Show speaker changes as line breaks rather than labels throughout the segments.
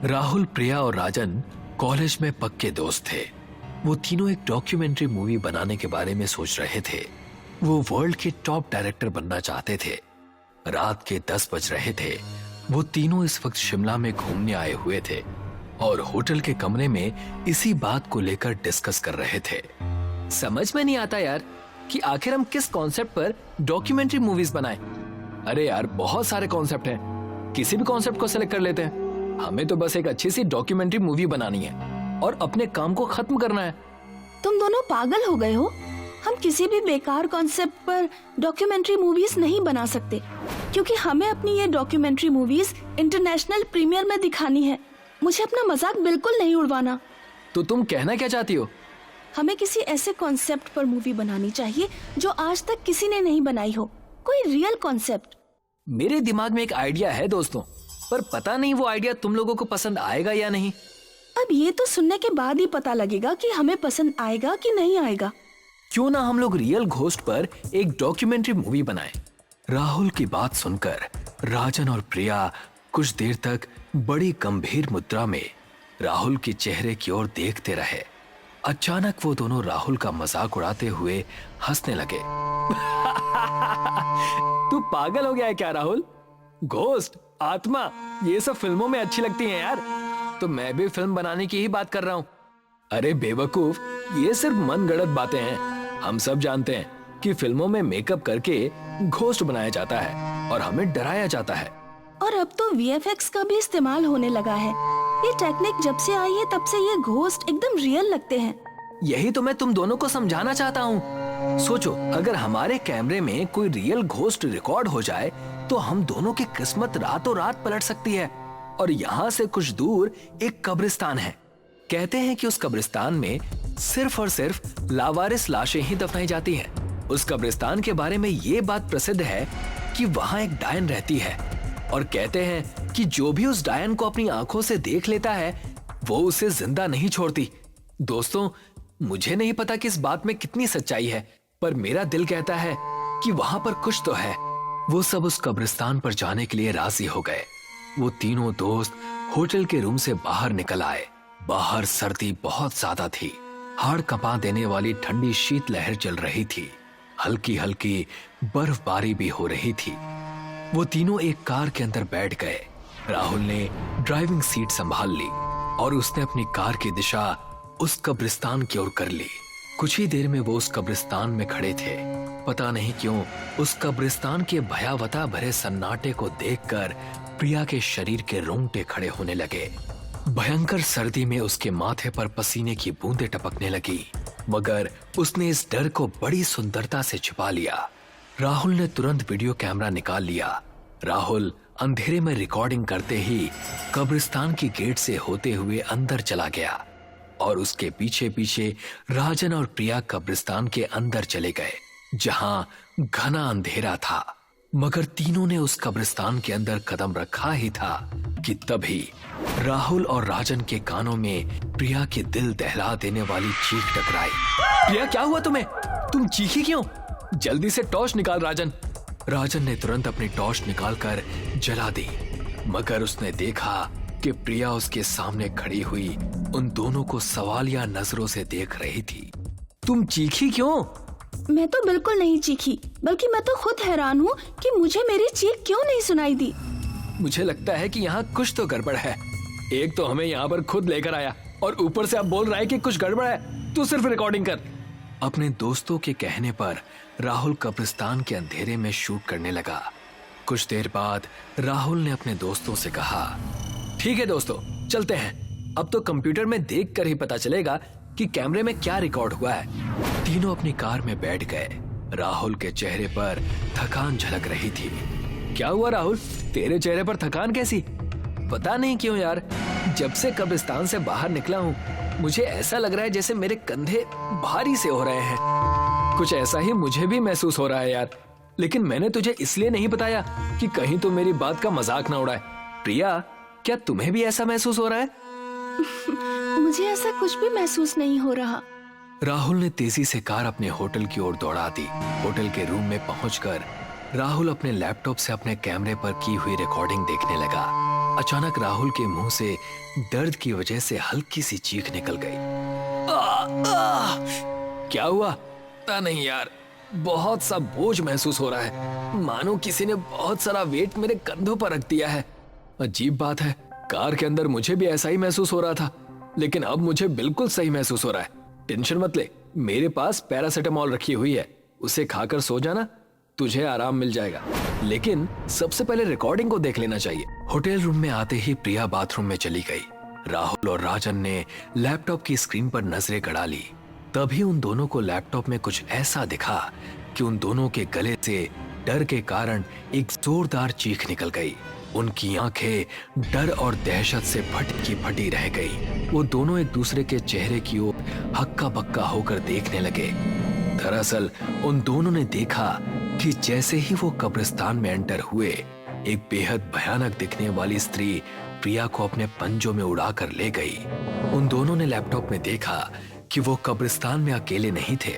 राहुल, प्रिया और राजन कॉलेज में पक्के दोस्त थे। वो तीनों एक डॉक्यूमेंट्री मूवी बनाने के बारे में सोच रहे थे। वो वर्ल्ड के टॉप डायरेक्टर बनना चाहते थे। रात के 10 बज रहे थे। वो तीनों इस वक्त शिमला में घूमने आए हुए थे और होटल के कमरे में इसी बात को लेकर डिस्कस कर रहे थे।
समझ में नहीं आता यार कि आखिर हम किस कॉन्सेप्ट पर डॉक्यूमेंट्री मूवीज बनाएं। अरे यार, बहुत सारे कॉन्सेप्ट हैं, किसी भी कॉन्सेप्ट को सिलेक्ट कर लेते हैं। हमें तो बस एक अच्छी सी डॉक्यूमेंट्री मूवी बनानी है और अपने काम को खत्म करना है।
तुम दोनों पागल हो गए हो। हम किसी भी बेकार कॉन्सेप्ट पर डॉक्यूमेंट्री मूवीज नहीं बना सकते, क्योंकि हमें अपनी ये डॉक्यूमेंट्री मूवीज इंटरनेशनल प्रीमियर में दिखानी है। मुझे अपना मजाक बिल्कुल नहीं उड़वाना।
तो तुम कहना क्या चाहती हो?
हमें किसी ऐसे कॉन्सेप्ट पर मूवी बनानी चाहिए जो आज तक किसी ने नहीं बनाई हो, कोई रियल कॉन्सेप्ट।
मेरे दिमाग में एक आइडिया है दोस्तों, पर पता नहीं वो आइडिया तुम लोगों को पसंद आएगा या नहीं।
अब ये तो सुनने के बाद ही पता लगेगा कि हमें पसंद आएगा कि नहीं आएगा।
क्यों ना हम लोग रियल घोस्ट पर एक डॉक्यूमेंट्री मूवी बनाएं।
राहुल की बात सुनकर राजन और प्रिया कुछ देर तक बड़ी गंभीर मुद्रा में राहुल के चेहरे की ओर देखते रहे। अचानक वो दोनों राहुल का मजाक उड़ाते हुए हंसने लगे।
तू पागल हो गया है क्या राहुल? घोस्ट, आत्मा, ये सब फिल्मों में अच्छी लगती हैं यार। तो मैं भी फिल्म बनाने की ही बात कर रहा हूँ। अरे बेवकूफ, ये सिर्फ मनगढ़ंत बातें हैं। हम सब जानते हैं कि फिल्मों में मेकअप करके घोस्ट बनाया जाता है और हमें डराया जाता है।
और अब तो VFX का भी इस्तेमाल होने लगा है। ये टेक्निक जब से आई है तब से ये घोस्ट एकदम रियल लगते हैं।
यही तो मैं तुम दोनों को समझाना चाहता हूँ। सोचो, अगर हमारे कैमरे में कोई रियल घोस्ट रिकॉर्ड हो जाए तो हम दोनों की किस्मत रातों रात पलट सकती है। और यहाँ से कुछ दूर एक कब्रिस्तान है। कहते हैं कि उस कब्रिस्तान में सिर्फ और सिर्फ लावारिस लाशें ही दफनाई जाती हैं। उस कब्रिस्तान के बारे में ये बात प्रसिद्ध है कि वहाँ एक डायन रहती है और कहते हैं कि जो भी उस डायन को अपनी आंखों से देख लेता है वो उसे जिंदा नहीं छोड़ती। दोस्तों, मुझे नहीं पता कि इस बात में कितनी सच्चाई है, पर मेरा दिल कहता है कि वहाँ पर कुछ तो है।
वो सब उस कब्रिस्तान पर जाने के लिए राजी हो गए। वो तीनों दोस्त होटल के रूम से बाहर निकल आए। बाहर सर्दी बहुत ज्यादा थी। हाड़ कंपा देने वाली ठंडी शीतलहर चल रही थी। हल्की हल्की बर्फबारी भी हो रही थी। वो तीनों एक कार के अंदर बैठ गए। राहुल ने ड्राइविंग सीट संभाल ली और उसने अपनी कार की दिशा उस कब्रिस्तान की ओर कर ली। कुछ ही देर में वो उस कब्रिस्तान में खड़े थे। पता नहीं क्यों उस कब्रिस्तान के भयावता भरे सन्नाटे को देखकर प्रिया के शरीर के रोंगटे खड़े होने लगे। भयंकर सर्दी में उसके माथे पर पसीने की बूंदें टपकने लगी, मगर उसने इस डर को बड़ी सुंदरता से छिपा लिया। राहुल ने तुरंत वीडियो कैमरा निकाल लिया। राहुल अंधेरे में रिकॉर्डिंग करते ही कब्रिस्तान की गेट से होते हुए अंदर चला गया और उसके पीछे पीछे राजन और प्रिया कब्रिस्तान के अंदर चले गए, जहां घना अंधेरा था। मगर तीनों ने उस कब्रिस्तान के अंदर कदम रखा ही था कि तभी राहुल और राजन के कानों में प्रिया के दिल दहला देने वाली चीख टकराई।
प्रिया, क्या हुआ तुम्हें? तुम चीखी क्यों? जल्दी से टॉर्च निकाल राजन।
राजन ने तुरंत अपनी टॉर्च निकालकर जला दी, मगर उसने देखा कि प्रिया उसके सामने खड़ी हुई उन दोनों को सवालिया नजरों से देख रही थी।
तुम चीखी क्यों?
मैं तो बिल्कुल नहीं चीखी, बल्कि मैं तो खुद हैरान हूँ कि मुझे मेरी चीख क्यों नहीं सुनाई दी।
मुझे लगता है कि यहाँ कुछ तो गड़बड़ है। एक तो हमें यहाँ पर खुद लेकर आया और ऊपर से आप बोल रहा है कि कुछ गड़बड़ है। तू सिर्फ रिकॉर्डिंग कर।
अपने दोस्तों के कहने पर राहुल कब्रिस्तान के अंधेरे में शूट करने लगा। कुछ देर बाद राहुल ने अपने दोस्तों से कहा,
ठीक है दोस्तों, चलते हैं। अब तो कंप्यूटर में देख कर ही पता चलेगा कि कैमरे में क्या रिकॉर्ड हुआ है।
तीनों अपनी कार में बैठ गए। राहुल के चेहरे पर थकान झलक रही थी।
क्या हुआ राहुल, तेरे चेहरे पर थकान कैसी? पता नहीं क्यों यार, जब से कब्रिस्तान से बाहर निकला हूँ मुझे ऐसा लग रहा है जैसे मेरे कंधे भारी से हो रहे हैं। कुछ ऐसा ही मुझे भी महसूस हो रहा है यार, लेकिन मैंने तुझे इसलिए नहीं बताया कि कहीं तो मेरी बात का मजाक ना उड़ाए। प्रिया, क्या तुम्हें भी ऐसा महसूस हो रहा है?
मुझे ऐसा कुछ भी महसूस नहीं हो रहा।
राहुल ने तेजी से कार अपने होटल की ओर दौड़ा दी। होटल के रूम में पहुंचकर राहुल अपने लैपटॉप से अपने कैमरे पर की हुई रिकॉर्डिंग देखने लगा। अचानक राहुल के मुंह से दर्द की वजह से हल्की सी चीख निकल गई। क्या हुआ? पता नहीं यार, बहुत सा बोझ महसूस हो रहा है, मानो किसी ने बहुत सारा वेट मेरे कंधों पर रख दिया है। अजीब बात है, कार के अंदर मुझे भी ऐसा ही महसूस हो रहा था, लेकिन अब मुझे बिल्कुल सही महसूस हो रहा है। टेंशन मत ले, मेरे पास पैरासिटामोल रखी हुई है, उसे खाकर सो जाना, तुझे आराम मिल जाएगा। लेकिन सबसे पहले रिकॉर्डिंग को देख लेना चाहिए। होटल रूम में आते ही प्रिया बाथरूम में चली गई। राहुल और राजन ने लैपटॉप की स्क्रीन पर नजरें गड़ा ली। तभी उन दोनों को लैपटॉप में कुछ ऐसा दिखा कि उन दोनों के गले से डर के कारण एक जोरदार चीख निकल गई। उनकी आंखें डर और दहशत से फटी की फटी रह गई। वो दोनों एक दूसरे के चेहरे की ओर हक्का बक्का होकर देखने लगे। दरअसल उन दोनों ने देखा कि जैसे ही वो कब्रिस्तान में एंटर हुए, एक बेहद भयानक दिखने वाली स्त्री प्रिया को अपने पंजों में उड़ाकर ले गई। उन दोनों ने लैपटॉप में देखा कि वो कब्रिस्तान में अकेले नहीं थे।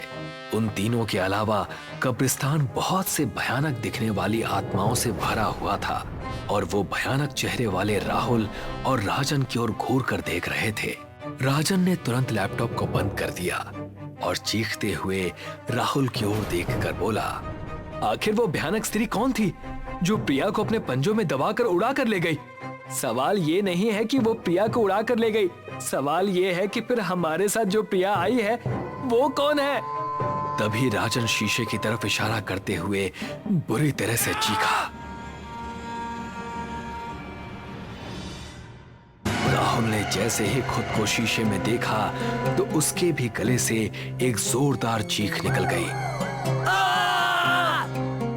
उन तीनों के अलावा कब्रिस्तान बहुत से भयानक दिखने वाली आत्माओं से भरा हुआ था और वो भयानक चेहरे वाले राहुल और राजन की ओर घूर कर देख रहे थे। राजन ने तुरंत लैपटॉप को बंद कर दिया और चीखते हुए राहुल की ओर देखकर बोला, आखिर वो भयानक स्त्री कौन थी जो प्रिया को अपने पंजों में दबाकर उड़ा कर ले गई? सवाल ये नहीं है कि वो प्रिया को उड़ा कर ले गई, सवाल ये है कि फिर हमारे साथ जो प्रिया आई है वो कौन है? तभी राजन शीशे की तरफ इशारा करते हुए बुरी तरह से चीखा। राहुल ने जैसे ही खुद को शीशे में देखा तो उसके भी गले से एक जोरदार चीख निकल गई।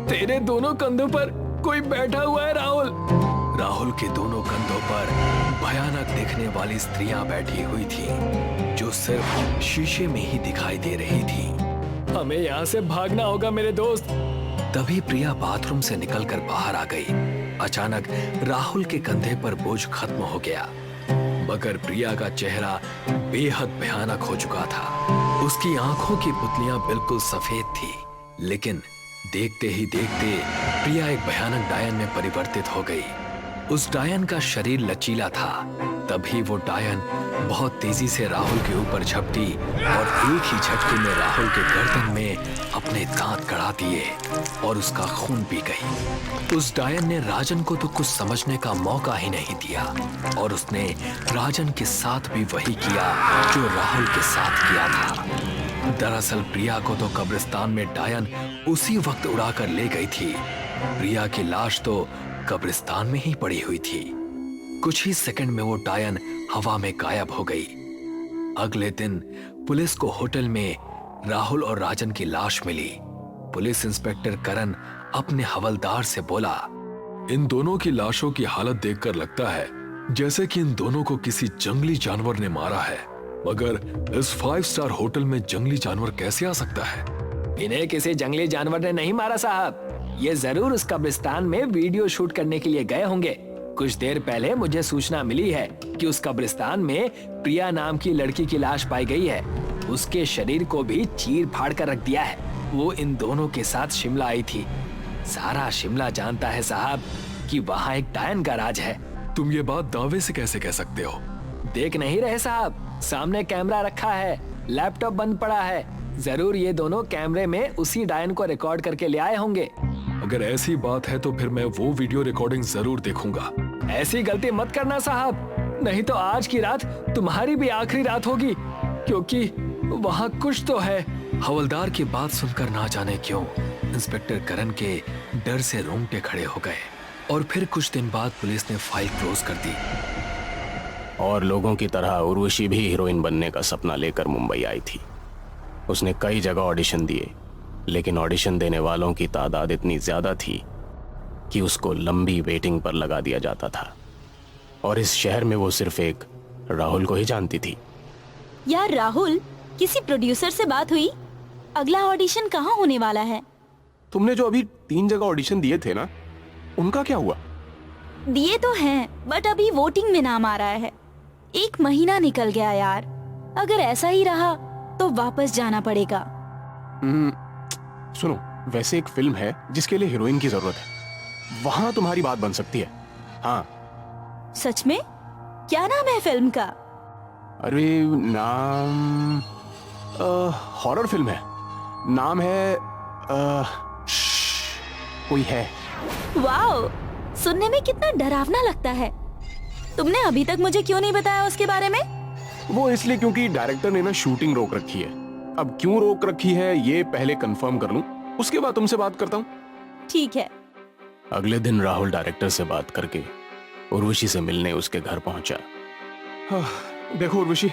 तेरे दोनों कंधों पर कोई बैठा हुआ है राहुल। राहुल के दोनों कंधों पर भयानक दिखने वाली स्त्रियां बैठी हुई थी जो सिर्फ शीशे में ही दिखाई दे रही थी। हमें यहाँ से भागना होगा मेरे दोस्त। तभी प्रिया बाथरूम से निकलकर बाहर आ गई। अचानक राहुल के कंधे पर बोझ खत्म हो गया, मगर प्रिया का चेहरा बेहद भयानक हो चुका था। उसकी आंखों की पुतलियां बिल्कुल सफेद थी, लेकिन देखते ही देखते प्रिया एक भयानक डायन में परिवर्तित हो गई। उस डायन का शरीर लचीला था। तभी वो डायन बहुत तेजी से राहुल के ऊपर झपटी और एक ही झटके में राहुल के गर्दन में अपने दांत गड़ा दिए और उसका खून पी गई। उस डायन ने राजन को तो कुछ समझने का मौका ही नहीं दिया और उसने राजन के साथ भी वही किया जो राहुल के साथ किया था। दरअसल प्रिया को तो कब्रिस्तान में डायन उसी वक्त उड़ाकर ले गई थी। प्रिया की लाश तो कब्रिस्तान में ही पड़ी हुई थी। कुछ ही सेकंड में वो डायन हवा में गायब हो गई। अगले दिन पुलिस को होटल में राहुल और राजन की लाश मिली। पुलिस इंस्पेक्टर करण अपने हवलदार से बोला, इन दोनों की लाशों की हालत देखकर लगता है जैसे कि इन दोनों को किसी जंगली जानवर ने मारा है, मगर इस 5 स्टार होटल में जंगली जानवर कैसे आ सकता है?
इन्हें किसी जंगली जानवर ने नहीं मारा साहब, ये जरूर उस कब्रिस्तान में वीडियो शूट करने के लिए गए होंगे। कुछ देर पहले मुझे सूचना मिली है कि उस कब्रिस्तान में प्रिया नाम की लड़की की लाश पाई गई है। उसके शरीर को भी चीर फाड़ कर रख दिया है। वो इन दोनों के साथ शिमला आई थी। सारा शिमला जानता है साहब कि वहाँ एक डायन का राज है।
तुम ये बात दावे से कैसे कह सकते हो?
देख नहीं रहे साहब, सामने कैमरा रखा है, लैपटॉप बंद पड़ा है। जरूर ये दोनों कैमरे में उसी डायन को रिकॉर्ड करके ले आए होंगे।
अगर ऐसी बात है तो फिर मैं वो वीडियो रिकॉर्डिंग जरूर देखूंगा।
ऐसी गलती मत करना साहब, नहीं तो आज की रात तुम्हारी भी आखिरी रात होगी, क्योंकि वहाँ कुछ तो है।
हवलदार की बात सुनकर ना जाने क्यों इंस्पेक्टर करण के डर से रोंगटे खड़े हो गए और फिर कुछ दिन बाद पुलिस ने फाइल क्लोज कर दी।
और लोगों की तरह उर्वशी भी हीरोइन बनने का सपना लेकर मुंबई आई थी। उसने कई जगह ऑडिशन दिए, लेकिन ऑडिशन देने वालों की तादाद इतनी ज्यादा थी कि उसको लंबी वेटिंग पर लगा दिया जाता था। और इस शहर में वो सिर्फ एक राहुल को ही जानती थी।
यार राहुल, किसी प्रोड्यूसर से बात हुई? अगला ऑडिशन कहाँ होने वाला है?
तुमने जो अभी 3 जगह ऑडिशन दिए थे ना, उनका क्या हुआ?
दिए तो हैं, बट अभी वोटिंग में नाम आ रहा है। 1 महीना निकल गया यार। अगर ऐसा ही रहा तो वापस जाना पड़ेगा।
सुनो, वैसे एक फिल्म है जिसके लिए हीरोइन की जरूरत है, वहां तुम्हारी बात बन सकती है। हाँ,
सच में? क्या नाम है फिल्म का?
अरे नाम हॉरर फिल्म है। नाम है कोई है।
वाओ, सुनने में कितना डरावना लगता है। तुमने अभी तक मुझे क्यों नहीं बताया उसके बारे में?
वो इसलिए क्योंकि डायरेक्टर ने ना शूटिंग रोक रखी है। अब क्यों रोक रखी है ये पहले कंफर्म कर लूं, उसके बाद तुमसे बात करता हूं।
ठीक है।
अगले दिन राहुल डायरेक्टर से बात करके उर्वशी से मिलने उसके घर पहुंचा। देखो उर्वशी,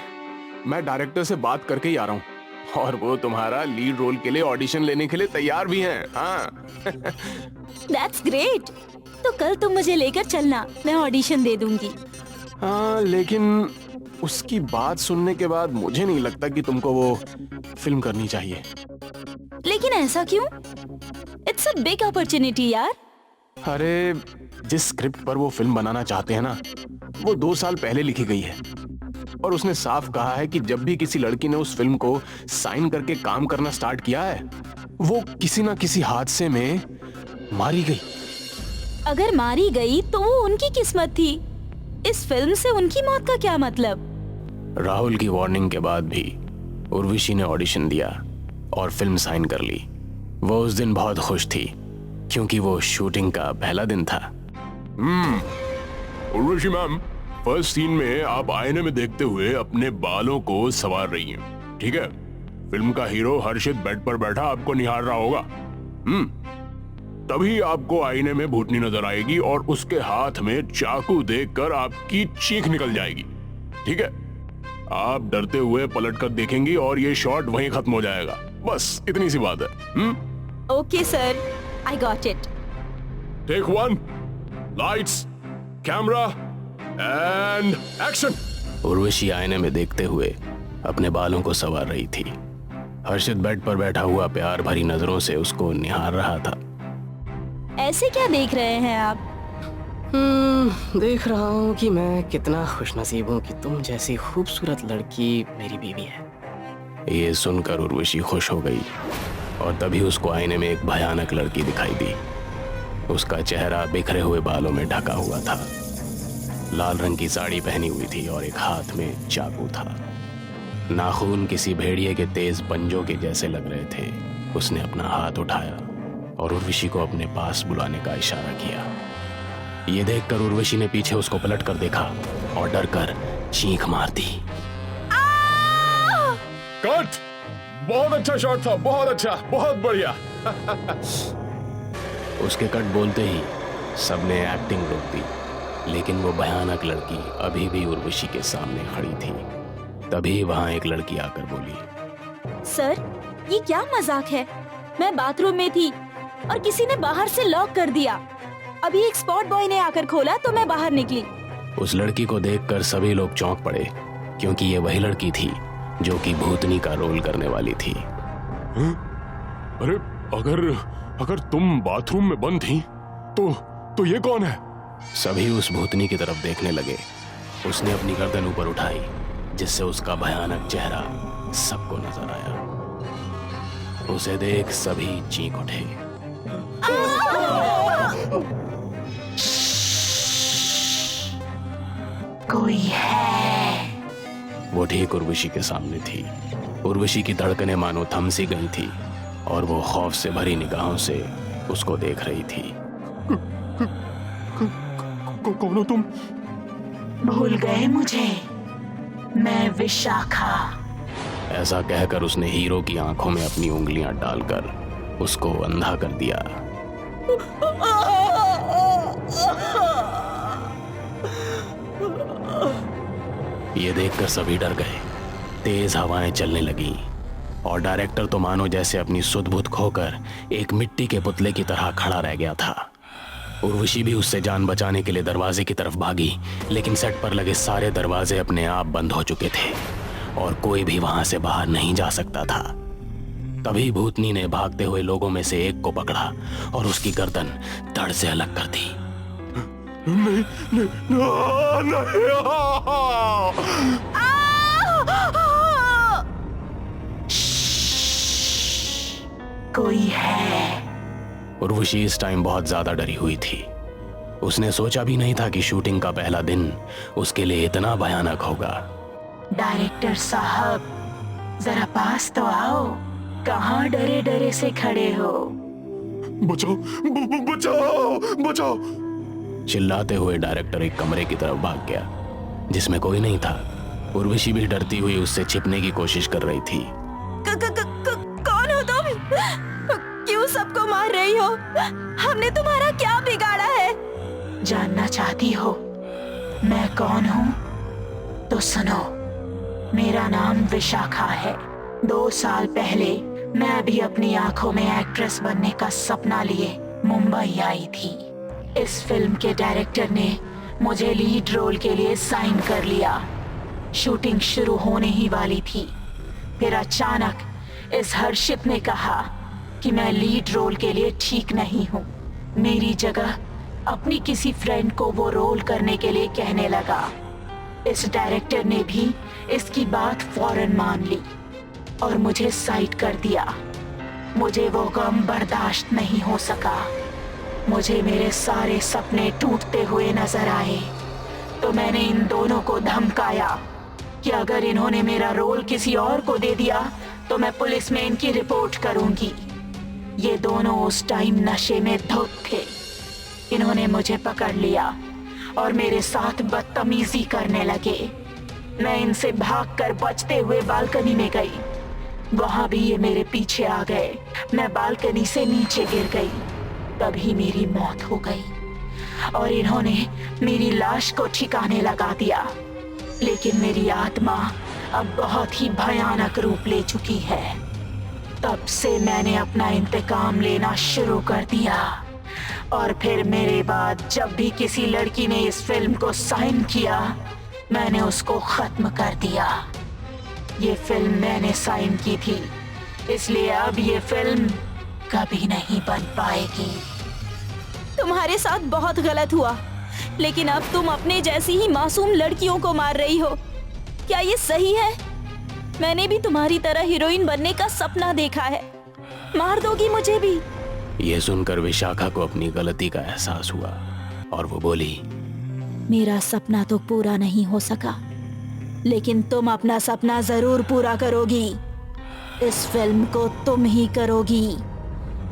मैं डायरेक्टर से बात करके ही आ रहा हूं और वो तुम्हारा लीड रोल के लिए ऑडिशन लेने के लिए तैयार भी हैं। हाँ।
That's great. तो कल तुम मुझे लेकर चलना, मैं ऑडिशन दे दूंगी।
हाँ, लेकिन उसकी बात सुनने के बाद मुझे नहीं लगता कि तुमको वो फिल्म करनी चाहिए।
लेकिन ऐसा क्यों? इट्स अ बिग अपॉर्चुनिटी यार।
अरे जिस स्क्रिप्ट पर वो फिल्म बनाना चाहते हैं ना, वो 2 साल पहले लिखी गई है और उसने साफ कहा है कि जब भी किसी लड़की ने उस फिल्म को साइन करके काम करना स्टार्ट किया है, वो किसी ना किसी हादसे में मारी गई।
अगर मारी गई तो वो उनकी किस्मत थी। इस फिल्म से उनकी मौत का क्या मतलब?
राहुल की वार्निंग के बाद भी उर्वशी ने ऑडिशन दिया और फिल्म साइन कर ली। वो उस दिन बहुत खुश थी क्योंकि वो शूटिंग का पहला दिन था।
उर्वशी मैम, फर्स्ट सीन में आप आईने में देखते हुए अपने बालों को संवार रही हैं, ठीक है? फिल्म का हीरो हर्षित बेड पर बैठा आपको निहार रहा होगा। तभी आपको आईने में भूतनी नजर आएगी और उसके हाथ में चाकू देखकर आपकी चीख निकल जाएगी, ठीक है? आप डरते हुए पलटकर देखेंगी और ये शॉट वहीं खत्म हो जाएगा। बस इतनी सी बात है।
Okay sir, I got it.
Take 1, lights, camera and action.
Urvashi आईने में देखते हुए अपने बालों को संवार रही थी। हर्षित बेड पर बैठा हुआ प्यार भरी नजरों से उसको निहार रहा था।
ऐसे क्या देख रहे हैं आप?
देख रहा हूँ कि मैं कितना खुशनसीब हूँ कि तुम जैसी खूबसूरत लड़की मेरी बीवी है।
ये सुनकर उर्वशी खुश हो गई और तभी उसको आईने में एक भयानक लड़की दिखाई दी। उसका चेहरा बिखरे हुए बालों में ढका हुआ था, लाल रंग की साड़ी पहनी हुई थी और एक हाथ में चाकू था। नाखून किसी भेड़िए के तेज पंजों के जैसे लग रहे थे। उसने अपना हाथ उठाया और उर्वशी को अपने पास बुलाने का इशारा किया। ये देखकर उर्वशी ने पीछे उसको पलट कर देखा और डर कर चीख मार दी।
कट! बहुत अच्छा शॉट था, बहुत अच्छा, बहुत बढ़िया।
उसके कट बोलते ही सबने एक्टिंग रोक दी, लेकिन वो भयानक लड़की अभी भी उर्वशी के सामने खड़ी थी। तभी वहां एक लड़की आकर बोली,
सर, ये क्या मजाक है? मैं बाथरूम में थी और किसी ने बाहर से लॉक कर दिया। अभी एक स्पॉट बॉय ने आकर खोला तो मैं बाहर निकली।
उस लड़की को देखकर सभी लोग चौंक पड़े क्योंकि ये वही लड़की थी जो कि भूतनी का रोल करने वाली थी।
अरे अगर तुम बाथरूम में बंद थी तो ये कौन है?
सभी उस भूतनी की तरफ देखने लगे। उसने अपनी गर्दन ऊपर उठाई जिससे उसका भयानक चेहरा सबको नजर आया। उसे देख सभी चीख उठे।
कोई है।
वो ठीक उर्वशी के सामने थी। उर्वशी की धड़कनें मानो थम सी गई थी और वो खौफ से भरी निगाहों से उसको देख रही थी।
कौन हो तुम?
भूल गए मुझे? मैं विशाखा।
ऐसा कहकर उसने हीरो की आंखों में अपनी उंगलियां डालकर उसको अंधा कर दिया। ये देखकर सभी डर गए। तेज हवाएं चलने लगीं और डायरेक्टर तो मानो जैसे अपनी सुध-बुध खोकर एक मिट्टी के पुतले की तरह खड़ा रह गया था। उर्वशी भी उससे जान बचाने के लिए दरवाजे की तरफ भागी, लेकिन सेट पर लगे सारे दरवाजे अपने आप बंद हो चुके थे और कोई भी वहां से बाहर नहीं जा सकता था। तभी भूतनी ने भागते हुए लोगों में से एक को पकड़ा और उसकी गर्दन धड़ से अलग कर दी।
नहीं।
कोई है।
उर्वशी इस टाइम बहुत ज्यादा डरी हुई थी। उसने सोचा भी नहीं था कि शूटिंग का पहला दिन उसके लिए इतना भयानक होगा।
डायरेक्टर साहब, जरा पास तो आओ। कहाँ डरे डरे से खड़े हो?
बचाओ बचाओ बचाओ।
चिल्लाते हुए डायरेक्टर एक कमरे की तरफ भाग गया जिसमें कोई नहीं था। उर्वशी भी डरती हुई उससे छिपने की कोशिश कर रही थी।
कौन हो तुम? क्यों सबको मार रही हो? हमने तुम्हारा क्या बिगाड़ा है?
जानना चाहती हो मैं कौन हूँ? तो सुनो, मेरा नाम विशाखा है। 2 साल पहले मैं भी अपनी आंखों में एक्ट्रेस बनने का सपना लिए मुंबई आई थी। इस फिल्म के डायरेक्टर ने मुझे लीड रोल के लिए साइन कर लिया। शूटिंग शुरू होने ही वाली थी। फिर अचानक इस हर्षित ने कहा कि मैं लीड रोल के लिए ठीक नहीं हूँ। मेरी जगह अपनी किसी फ्रेंड को वो रोल करने के लिए कहने लगा। इस डायरेक्टर ने भी इसकी बात फौरन मान ली और मुझे साइड कर दिया। मुझे वो गम बर्दाश्त नहीं हो सका। मुझे मेरे सारे सपने टूटते हुए नजर आए तो मैंने इन दोनों को धमकाया कि अगर इन्होंने मेरा रोल किसी और को दे दिया तो मैं पुलिस में इनकी रिपोर्ट करूंगी। ये दोनों उस टाइम नशे में धुत थे। इन्होंने मुझे पकड़ लिया और मेरे साथ बदतमीजी करने लगे। मैं इनसे भागकर बचते हुए बालकनी में गई। वहां भी ये मेरे पीछे आ गए। मैं बालकनी से नीचे गिर गई। तभी मेरी मौत हो गई और इन्होंने मेरी लाश को ठिकाने लगा दिया। लेकिन मेरी आत्मा अब बहुत ही भयानक रूप ले चुकी है। तब से मैंने अपना इंतकाम लेना शुरू कर दिया और फिर मेरे बाद जब भी किसी लड़की ने इस फिल्म को साइन किया मैंने उसको खत्म कर दिया। ये फिल्म मैंने साइन की थी, इसलिए अब ये फिल्म कभी नहीं बन पाएगी।
तुम्हारे साथ बहुत गलत हुआ, लेकिन अब तुम अपने जैसी ही मासूम लड़कियों को मार रही हो। क्या ये सही है? मैंने भी तुम्हारी तरह हीरोइन बनने का सपना देखा है। मार दोगी मुझे भी?
ये सुनकर विशाखा को अपनी गलती का एहसास हुआ और वो बोली,
मेरा सपना तो पूरा नहीं हो सका, लेकिन तुम अपना सपना जरूर पूरा करोगी। इस फिल्म को तुम ही करोगी,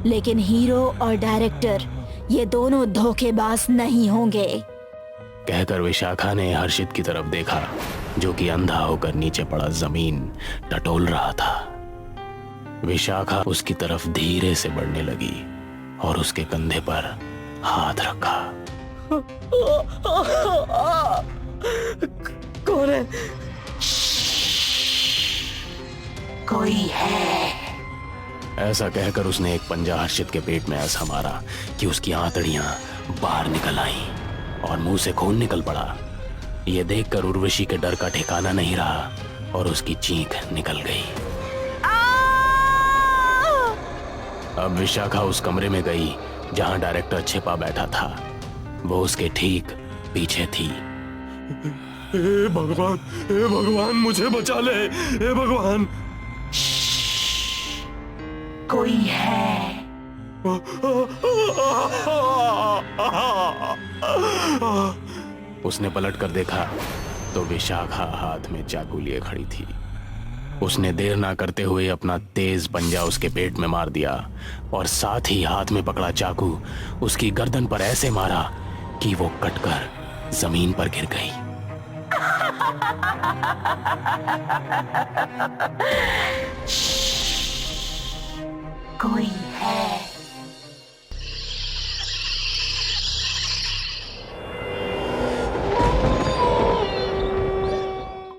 लेकिन हीरो और डायरेक्टर ये दोनों धोखेबाज नहीं होंगे।
कहकर विशाखा ने हर्षित की तरफ देखा जो कि अंधा होकर नीचे पड़ा जमीन टटोल रहा था। विशाखा उसकी तरफ धीरे से बढ़ने लगी और उसके कंधे पर हाथ रखा।
कौन है?
कोई है।
ऐसा कहकर उसने एक पंजा हर्षित के पेट में ऐसा मारा कि उसकी आंतड़ियां बाहर निकल आईं और मुंह से खून निकल पड़ा। यह देखकर उर्वशी के डर का ठिकाना नहीं रहा और उसकी चीख निकल गई। अब विशाखा उस कमरे में गई जहां डायरेक्टर छिपा बैठा था। वो उसके ठीक पीछे थी।
हे भगवान मुझे बचा ले, हे भगवान।
कोई है।
उसने पलट कर देखा तो विशाखा हाथ में चाकू लिए खड़ी थी। उसने देर ना करते हुए अपना तेज पंजा उसके पेट में मार दिया और साथ ही हाथ में पकड़ा चाकू उसकी गर्दन पर ऐसे मारा कि वो कटकर जमीन पर गिर गई।
कोई